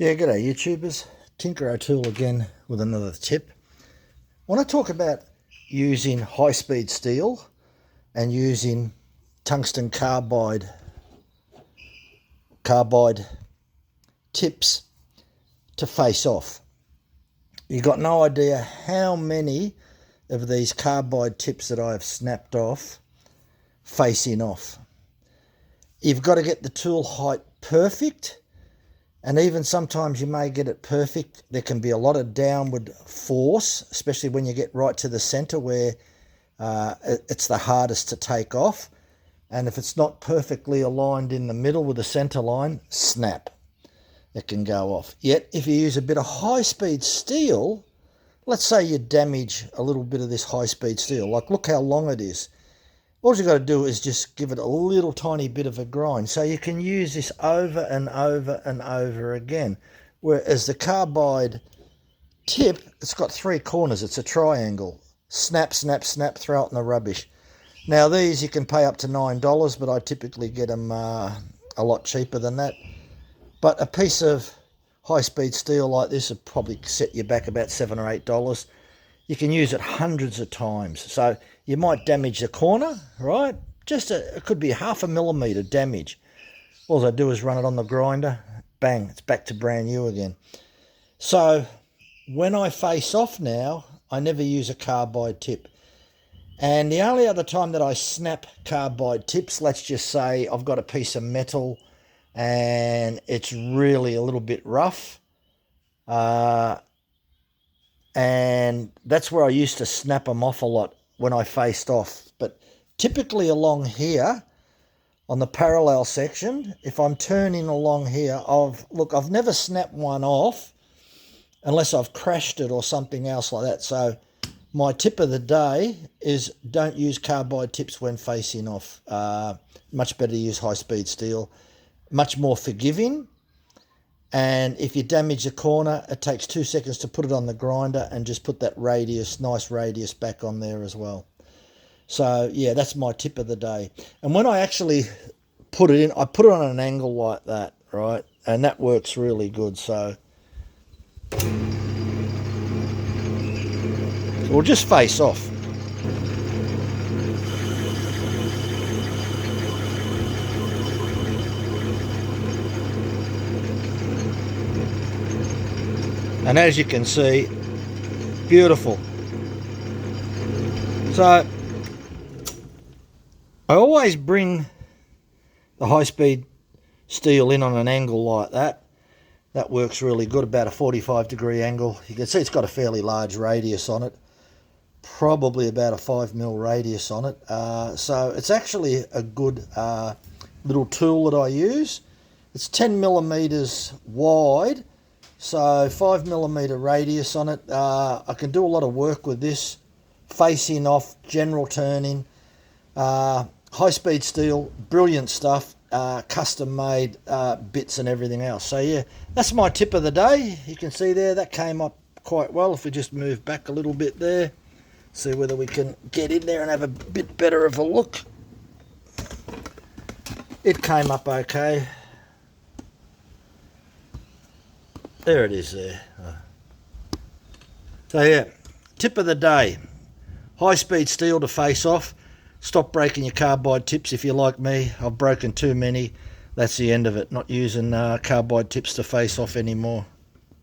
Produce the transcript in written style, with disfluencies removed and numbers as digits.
Yeah, g'day YouTubers. Tinker O'Toole again with another tip. I want to talk about using high-speed steel and using tungsten carbide tips to face off. You've got no idea how many of these carbide tips that I have snapped off facing off. You've got to get the tool height perfect. And even sometimes you may get it perfect. There can be a lot of downward force, especially when you get right to the center where it's the hardest to take off. And if it's not perfectly aligned in the middle with the center line, snap, it can go off. Yet if you use a bit of high-speed steel, let's say you damage a little bit of this high-speed steel, like look how long it is. All you've got to do is just give it a little tiny bit of a grind. So you can use this over and over and over again. Whereas the carbide tip, it's got three corners. It's a triangle. Snap, snap, snap, throw it in the rubbish. Now these you can pay up to $9, but I typically get them a lot cheaper than that. But a piece of high-speed steel like this would probably set you back about $7 or $8. You can use it hundreds of times. So you might damage the corner, right? It could be 0.5 millimeter damage. All I do is run it on the grinder, bang, it's back to brand new again. So when I face off now, I never use a carbide tip. And the only other time that I snap carbide tips, let's just say I've got a piece of metal and it's really a little bit rough. And that's where I used to snap them off a lot when I faced off. But typically along here on the parallel section, if I'm turning along here, I've never snapped one off unless I've crashed it or something else like that. So my tip of the day is don't use carbide tips when facing off. Much better to use high-speed steel. Much more forgiving. And if you damage the corner, it takes 2 seconds to put it on the grinder and just put that nice radius back on there as well. So yeah, that's my tip of the day. And when I actually put it in, I put it on an angle like that, right? And that works really good. So we'll just face off. And as you can see, beautiful. So I always bring the high-speed steel in on an angle like that. That works really good, about a 45-degree angle. You can see it's got a fairly large radius on it, probably about a 5 mil radius on it. So it's actually a good little tool that I use. It's 10 millimeters wide. So 5 millimeter radius on it. I can do a lot of work with this, facing off, general turning, high-speed steel, brilliant stuff, custom made bits and everything else. So yeah, that's my tip of the day. You can see there, that came up quite well. If we just move back a little bit there, see whether we can get in there and have a bit better of a look. It came up okay. There it is there. So yeah, tip of the day. High-speed steel to face off. Stop breaking your carbide tips if you're like me. I've broken too many. That's the end of it. Not using carbide tips to face off anymore.